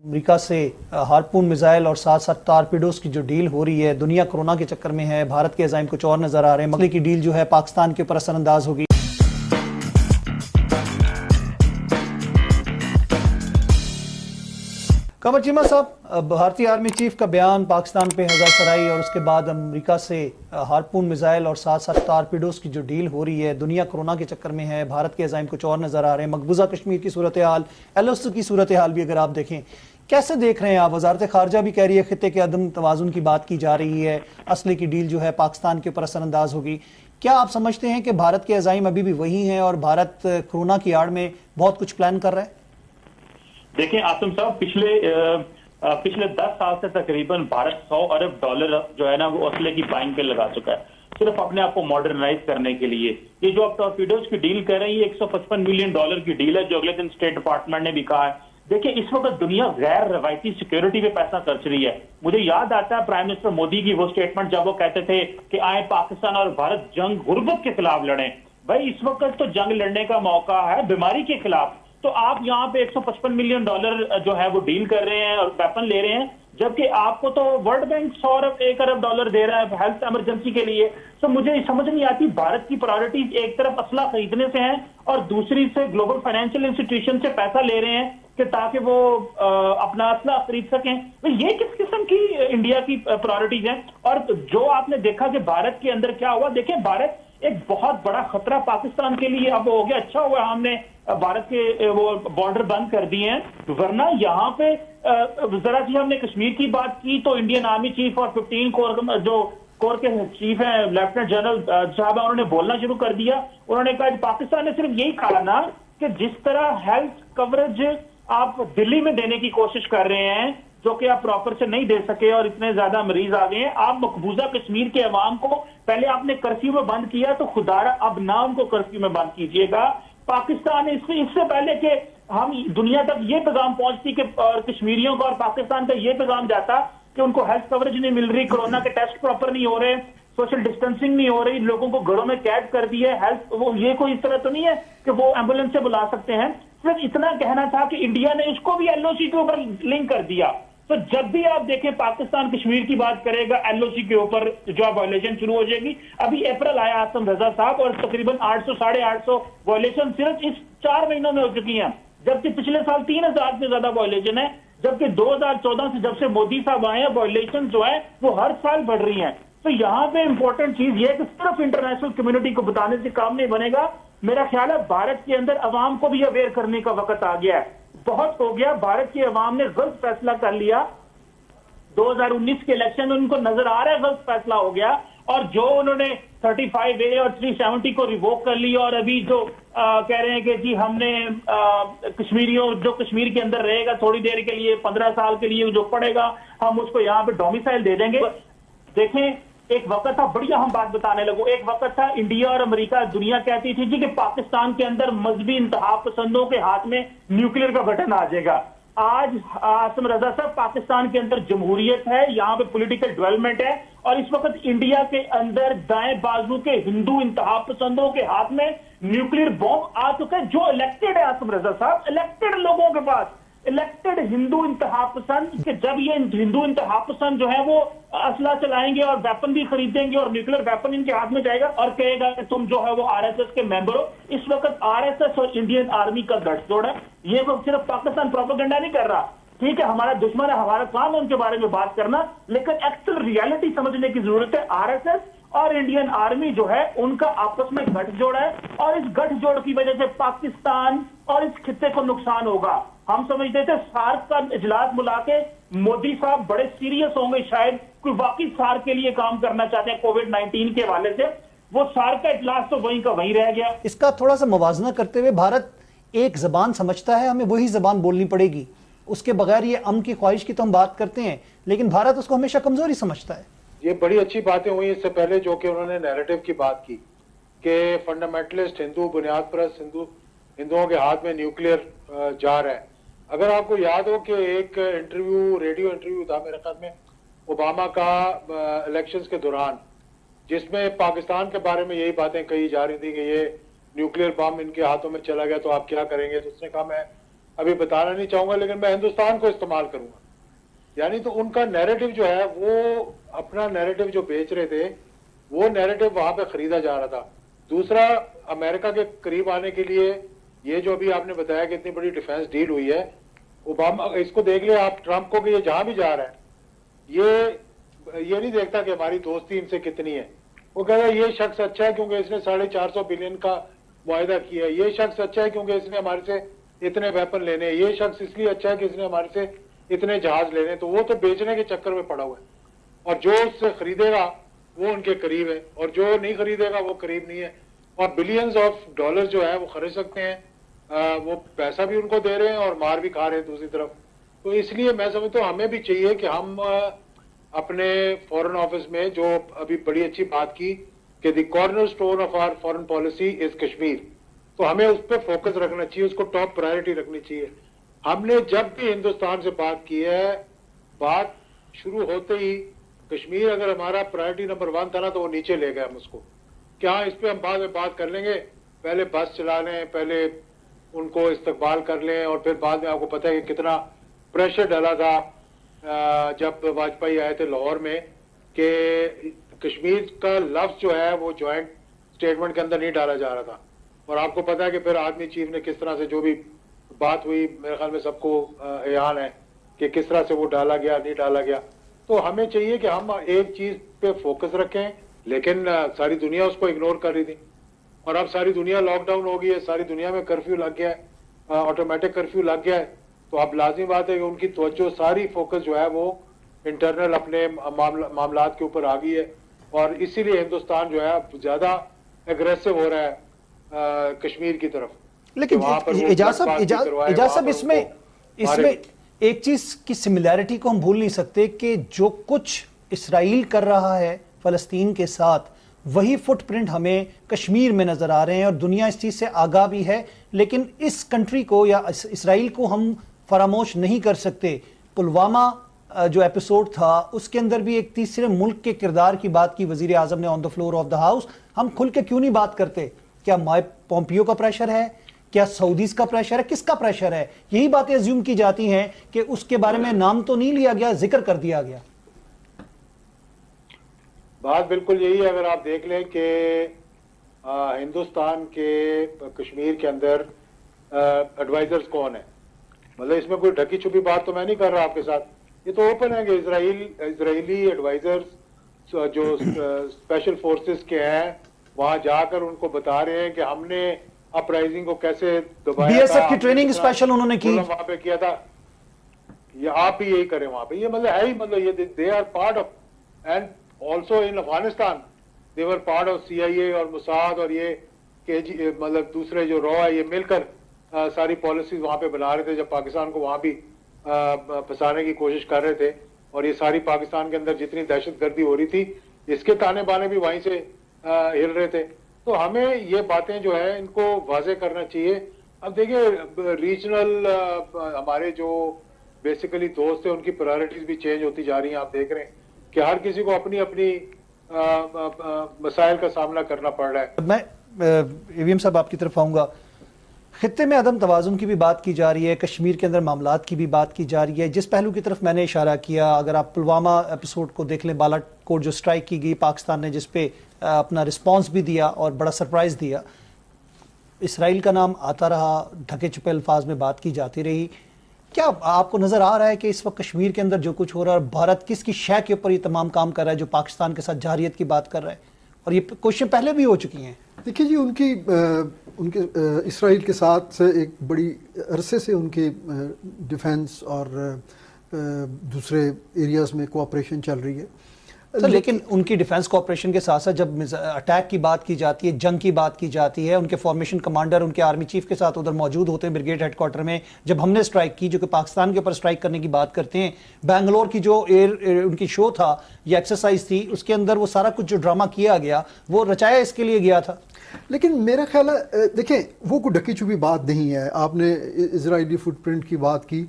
امریکہ سے ہارپون میزائل اور ساتھ ساتھ ٹارپیڈوز کی جو ڈیل ہو رہی ہے، دنیا کورونا کے چکر میں ہے، بھارت کے عزائم کچھ اور نظر آ رہے ہیں، مغربی کی ڈیل جو ہے پاکستان کے اوپر اثر انداز ہوگی۔ قمر چیمہ صاحب، بھارتی آرمی چیف کا بیان پاکستان پہ ہزار سرائی اور اس کے بعد امریکہ سے ہارپون میزائل اور ساتھ ساتھ ٹارپیڈوز کی جو ڈیل ہو رہی ہے، دنیا کورونا کے چکر میں ہے، بھارت کے عزائم کچھ اور نظر آ رہے ہیں، مقبوضہ کشمیر کی صورتحال، LOC کی صورتحال بھی اگر آپ دیکھیں، کیسے دیکھ رہے ہیں آپ؟ وزارت خارجہ بھی کہہ رہی ہے خطے کے عدم توازن کی بات کی جا رہی ہے، اسلحے کی ڈیل جو ہے پاکستان کے اوپر اثر انداز ہوگی۔ کیا آپ سمجھتے ہیں کہ بھارت کے عزائم ابھی بھی وہی ہیں اور بھارت کورونا کی آڑ میں بہت کچھ پلان کر رہا ہے؟ دیکھیں عاصم صاحب، پچھلے 10 سال سے تقریباً بھارت $100 ارب جو ہے نا وہ اسلحے کی بائنگ پہ لگا چکا ہے، صرف اپنے آپ کو ماڈرنائز کرنے کے لیے۔ یہ جو آپ ٹارپیڈوز کی ڈیل کر رہے ہیں، یہ $155 ملین کی ڈیل ہے، جو اگلے دن اسٹیٹ ڈپارٹمنٹ نے بھی کہا ہے۔ دیکھیں اس وقت دنیا غیر روایتی سیکیورٹی پہ پیسہ خرچ رہی ہے۔ مجھے یاد آتا ہے پرائم منسٹر مودی کی وہ اسٹیٹمنٹ جب وہ کہتے تھے کہ آئیں پاکستان اور بھارت جنگ غربت کے خلاف لڑیں۔ بھائی اس وقت تو جنگ لڑنے کا موقع ہے بیماری کے خلاف، تو آپ یہاں پہ $155 ملین جو ہے وہ ڈیل کر رہے ہیں اور ویپن لے رہے ہیں، جبکہ آپ کو تو ورلڈ بینک $100 ارب دے رہا ہے ہیلتھ ایمرجنسی کے لیے۔ تو مجھے سمجھ نہیں آتی بھارت کی پرائورٹیز ایک طرف اسلحہ خریدنے سے ہیں اور دوسری سے گلوبل فائنینشیل انسٹیٹیوشن سے پیسہ لے رہے ہیں کہ تاکہ وہ اپنا اسلحہ خرید سکیں۔ یہ کس قسم کی انڈیا کی پرائورٹیز ہیں؟ اور جو آپ نے دیکھا کہ بھارت کے اندر کیا ہوا، دیکھیں بھارت ایک بہت بڑا خطرہ پاکستان کے لیے اب ہو گیا۔ اچھا ہوا ہم نے بھارت کے وہ بارڈر بند کر دیے ہیں، ورنہ یہاں پہ ذرا سی ہم نے کشمیر کی بات کی تو انڈین آرمی چیف اور 15 کور کے چیف ہیں لیفٹیننٹ جنرل صاحب، انہوں نے بولنا شروع کر دیا۔ انہوں نے کہا کہ پاکستان نے صرف یہی کہا نا کہ جس طرح ہیلتھ کوریج آپ دلی میں دینے کی کوشش کر رہے ہیں، جو کہ آپ پراپر سے نہیں دے سکے اور اتنے زیادہ مریض آ گئے ہیں، آپ مقبوضہ کشمیر کے عوام کو پہلے آپ نے کرفیو میں بند کیا، تو خدا را اب نہ ان کو کرفیو میں بند کیجئے گا۔ پاکستان اس سے پہلے کہ ہم دنیا تک یہ پیغام پہنچتی کہ کشمیریوں کا اور پاکستان کا یہ پیغام جاتا کہ ان کو ہیلتھ کوریج نہیں مل رہی، کورونا کے ٹیسٹ پراپر نہیں ہو رہے، سوشل ڈسٹینسنگ نہیں ہو رہی، لوگوں کو گھروں میں قید کر دی ہے، ہیلتھ وہ یہ کوئی اس طرح تو نہیں ہے کہ وہ ایمبولینس سے بلا سکتے ہیں۔ صرف اتنا کہنا تھا کہ انڈیا نے اس کو بھی LOC کے اوپر لنک کر دیا۔ تو جب بھی آپ دیکھیں پاکستان کشمیر کی بات کرے گا، LOC کے اوپر جو وائلیشن شروع ہو جائے گی۔ ابھی اپریل آیا آصم رضا صاحب اور تقریباً 800-850 وائلیشن صرف اس 4 مہینوں میں ہو چکی ہیں، جبکہ پچھلے سال 3000 سے زیادہ وائلیشن ہے، جبکہ 2014 سے جب سے مودی صاحب آئے ہیں وائلیشن جو ہے وہ ہر سال بڑھ رہی ہیں۔ تو یہاں پہ امپورٹنٹ چیز یہ ہے کہ صرف انٹرنیشنل کمیونٹی کو بتانے سے کام نہیں بنے گا۔ میرا خیال ہے بھارت کے اندر عوام کو بھی اویئر کرنے کا وقت آ گیا ہے، بہت ہو گیا۔ بھارت کی عوام نے غلط فیصلہ کر لیا، 2019 کے الیکشن میں ان کو نظر آ رہا ہے غلط فیصلہ ہو گیا، اور جو انہوں نے 35A اور 370 کو ریووک کر لیا، اور ابھی جو کہہ رہے ہیں کہ جی ہم نے کشمیریوں جو کشمیر کے اندر رہے گا تھوڑی دیر کے لیے 15 سال کے لیے جو پڑے گا ہم اس کو یہاں پہ ڈومیسائل دے دیں گے۔ دیکھیں ایک وقت تھا، بڑی اہم بات بتانے لگوں، ایک وقت تھا انڈیا اور امریکہ دنیا کہتی تھی جی کہ پاکستان کے اندر مذہبی انتہا پسندوں کے ہاتھ میں نیوکلیر کا بٹن آ جائے گا۔ آج عاصم رضا صاحب پاکستان کے اندر جمہوریت ہے، یہاں پہ پولیٹیکل ڈیولپمنٹ ہے، اور اس وقت انڈیا کے اندر دائیں بازو کے ہندو انتہا پسندوں کے ہاتھ میں نیوکلیر بوم آ چکا ہے، جو الیکٹڈ ہے عاصم رضا صاحب، الیکٹڈ لوگوں کے پاس، الیکٹڈ ہندو انتہا پسند، کہ جب یہ ہندو انتہا پسند جو ہے وہ اسلحہ چلائیں گے اور ویپن بھی خریدیں گے اور نیوکلیر ویپن ان کے ہاتھ میں جائے گا اور کہے گا کہ تم جو ہے وہ RSS کے ممبر ہو۔ اس وقت RSS اور انڈین آرمی کا گٹھ جوڑ ہے، یہ وہ صرف پاکستان پروپیگنڈا نہیں کر رہا، ٹھیک ہے ہمارا دشمن ہے، ہمارا کام ہے ان کے بارے میں بات کرنا، لیکن ایکچوئل ریالٹی سمجھنے کی ضرورت ہے۔ RSS اور انڈین آرمی جو ہے ان کا آپس میں گٹھ جوڑ ہے، اور اس گٹھ جوڑ کی وجہ سے پاکستان اور اس خطے کو نقصان ہوگا۔ ہم سمجھتے تھے سارک کا اجلاس بلا کے مودی صاحب بڑے سیریس ہوں گے، شاید کوئی واقعی سارک کے لیے کام کرنا چاہتے ہیں کووڈ-19 کے حوالے سے، وہ سارک کا اجلاس تو وہیں کا وہیں رہ گیا۔ اس کا تھوڑا سا موازنہ کرتے ہوئے بھارت ایک زبان سمجھتا ہے، ہمیں وہی زبان بولنی پڑے گی، اس کے بغیر یہ امن کی خواہش کی تو ہم بات کرتے ہیں، لیکن بھارت اس کو ہمیشہ کمزوری سمجھتا ہے۔ یہ بڑی اچھی باتیں ہوئی اس سے پہلے جو کہ انہوں نے نیریٹو کی بات کی کہ فنڈامنٹلسٹ ہندو، بنیاد پرست ہندوؤں کے ہاتھ میں نیوکلیر جار ہے۔ اگر آپ کو یاد ہو کہ ایک ریڈیو انٹرویو تھا میرے خیال میں اوباما کا الیکشنز کے دوران، جس میں پاکستان کے بارے میں یہی باتیں کہی جا رہی تھی کہ یہ نیوکلیر بم ان کے ہاتھوں میں چلا گیا تو آپ کیا کریں گے، تو اس نے کہا ابھی بتانا نہیں چاہوں گا، لیکن میں ہندوستان کو استعمال کروں گا. یعنی تو ان کا نیریٹو جو ہے وہ اپنا نیریٹو جو بیچ رہے تھے وہ نیریٹو وہاں پہ خریدا جا رہا تھا. دوسرا، امریکہ کے قریب آنے کے لیے یہ جو ابھی آپ نے بتایا کہ اتنی بڑی ڈیفنس ڈیل ہوئی ہے، اوباما اس کو دیکھ لیں آپ ٹرمپ کو کہ یہ جہاں بھی جا رہا ہے یہ نہیں دیکھتا کہ ہماری دوستی ان سے کتنی ہے. وہ کہہ رہا ہے یہ شخص اچھا ہے کیونکہ اس نے 450 بلین کا معاہدہ کیا ہے، یہ شخص اچھا ہے کیونکہ اس نے ہمارے سے اتنے ویپن لینے ہیں، یہ شخص اس لیے اچھا ہے کہ اس نے ہمارے سے اتنے جہاز لینے. تو وہ تو بیچنے کے چکر میں پڑا ہوا ہے، اور جو اس سے خریدے گا وہ ان کے قریب ہے اور جو نہیں خریدے گا وہ قریب نہیں ہے. اور بلینز آف ڈالر جو ہے وہ خرچ سکتے ہیں، وہ پیسہ بھی ان کو دے رہے ہیں اور مار بھی کھا رہے ہیں دوسری طرف. تو اس لیے میں سمجھتا ہوں ہمیں بھی چاہیے کہ ہم اپنے فورن آفس میں جو ابھی بڑی اچھی بات کی کہ the corner stone of our foreign policy is Kashmir, تو ہمیں اس پہ فوکس رکھنا چاہیے، اس کو ٹاپ پرائرٹی رکھنی چاہیے. ہم نے جب بھی ہندوستان سے بات کی ہے، بات شروع ہوتے ہی کشمیر اگر ہمارا پرائرٹی نمبر 1 تھا نا تو وہ نیچے لے گئے ہم اس کو کہ ہاں اس پہ ہم بعد میں بات کر لیں گے، پہلے بس چلا لیں، پہلے ان کو استقبال کر لیں، اور پھر بعد میں آپ کو پتہ ہے کہ کتنا پریشر ڈالا تھا جب واجپئی آئے تھے لاہور میں کہ کشمیر کا لفظ جو ہے وہ جوائنٹ اسٹیٹمنٹ کے اندر نہیں ڈالا جا رہا تھا. اور آپ کو پتا ہے کہ پھر آرمی چیف نے کس طرح سے جو بھی بات ہوئی، میرے خیال میں سب کو اعلان ہے کہ کس طرح سے وہ ڈالا گیا نہیں ڈالا گیا. تو ہمیں چاہیے کہ ہم ایک چیز پہ فوکس رکھیں، لیکن ساری دنیا اس کو اگنور کر رہی تھی، اور اب ساری دنیا لاک ڈاؤن ہو گئی ہے، ساری دنیا میں کرفیو لگ گیا ہے، آٹومیٹک کرفیو لگ گیا ہے. تو اب لازمی بات ہے کہ ان کی توجہ ساری فوکس جو ہے وہ انٹرنل اپنے معاملات کے اوپر آ گئی ہے، اور اسی لیے ہندوستان جو ہے زیادہ اگریسو ہو رہا ہے کشمیر کی طرف. لیکن اجاز صاحب اس میں ایک چیز کی سملیرٹی کو ہم بھول نہیں سکتے کہ جو کچھ اسرائیل کر رہا ہے فلسطین کے ساتھ وہی فٹ پرنٹ ہمیں کشمیر میں نظر آ رہے ہیں، اور دنیا اس چیز سے آگاہ بھی ہے. لیکن اس کنٹری کو یا اسرائیل کو ہم فراموش نہیں کر سکتے. پلوامہ جو ایپیسوڈ تھا اس کے اندر بھی ایک تیسرے ملک کے کردار کی بات کی وزیر اعظم نے on the floor of the house. ہم کھل کے کیوں نہیں بات کرتے؟ کیا مائک پومپیو کا پریشر ہے؟ کیا سعودیز کا پریشر ہے؟ کس کا پریشر ہے؟ یہی باتیں ازیوم کی جاتی ہیں کہ اس کے بارے میں نام تو نہیں لیا گیا، ذکر کر دیا گیا. بات بالکل یہی ہے. اگر آپ دیکھ لیں کہ ہندوستان کے کشمیر کے اندر ایڈوائزرز کون ہیں، مطلب اس میں کوئی ڈھکی چھپی بات تو میں نہیں کر رہا آپ کے ساتھ، یہ تو اوپن ہے کہ اسرائیلی ایڈوائزرز جو اسپیشل فورسز کے ہیں وہاں جا کر ان کو بتا رہے ہیں کہ ہم نے اپرائزنگ کو کیسے دبایا تھا، بی ایس ایف کی ٹریننگ اسپیشل انہوں نے کی وہاں پہ کیا تھا، یہ آپ بھی یہی کریں وہاں پہ. یہ مطلب ہے ہی، مطلب یہ they are part of, and also in Afghanistan they were part of CIA اور موساد اور یہ مطلب دوسرے جو رو ہے یہ مل کر ساری پالیسیز وہاں پہ بنا رہے تھے جب پاکستان کو وہاں بھی پھنسانے کی کوشش کر رہے تھے. اور یہ ساری پاکستان کے اندر جتنی دہشت گردی ہو رہی تھی اس کے تانے بانے بھی وہیں سے ہل رہے تھے. تو ہمیں یہ باتیں جو ہے ان کو واضح کرنا چاہیے. اب دیکھیں ریجنل ہمارے جو بیسیکلی دوست ہیں ان کی پرائرٹیز بھی چینج ہوتی جا رہی ہیں. آپ دیکھ رہے ہیں کہ ہر کسی کو اپنی اپنی مسائل کا سامنا کرنا پڑ رہا ہے. میں ایویم صاحب آپ کی طرف آؤں گا. خطے میں عدم توازن کی بھی بات کی جا رہی ہے، کشمیر کے اندر معاملات کی بھی بات کی جا رہی ہے. جس پہلو کی طرف میں نے اشارہ کیا، اگر آپ پلوامہ ایپیسوڈ کو دیکھ لیں، بالا کوٹ جو سٹرائک کی گئی پاکستان نے جس پہ اپنا رسپانس بھی دیا اور بڑا سرپرائز دیا، اسرائیل کا نام آتا رہا، ڈھکے چھپے الفاظ میں بات کی جاتی رہی. کیا آپ کو نظر آ رہا ہے کہ اس وقت کشمیر کے اندر جو کچھ ہو رہا ہے، بھارت کس کی شے کے اوپر یہ تمام کام کر رہا ہے جو پاکستان کے ساتھ جارحیت کی بات کر رہا ہے؟ اور یہ کوششیں پہلے بھی ہو چکی ہیں. دیکھیے جی، ان کے اسرائیل کے ساتھ ایک بڑی عرصے سے ان کے ڈیفنس اور دوسرے ایریاز میں کوآپریشن چل رہی ہے. لیکن ان کی ڈیفنس کوآپریشن کے ساتھ ساتھ جب اٹیک کی بات کی جاتی ہے، جنگ کی بات کی جاتی ہے، ان کے فارمیشن کمانڈر ان کے آرمی چیف کے ساتھ ادھر موجود ہوتے ہیں بریگیڈ ہیڈ کوارٹر میں. جب ہم نے اسٹرائک کی جو کہ پاکستان کے اوپر اسٹرائک کرنے کی بات کرتے ہیں، بنگلور کی جو ان کی شو تھا یا ایکسرسائز تھی اس کے اندر وہ سارا کچھ جو ڈرامہ کیا گیا وہ رچایا اس کے لیے گیا تھا. لیکن میرا خیال ہے دیکھیں وہ کوئی ڈھکی چھپی بات نہیں ہے. آپ نے اسرائیلی فٹ پرنٹ کی بات کی.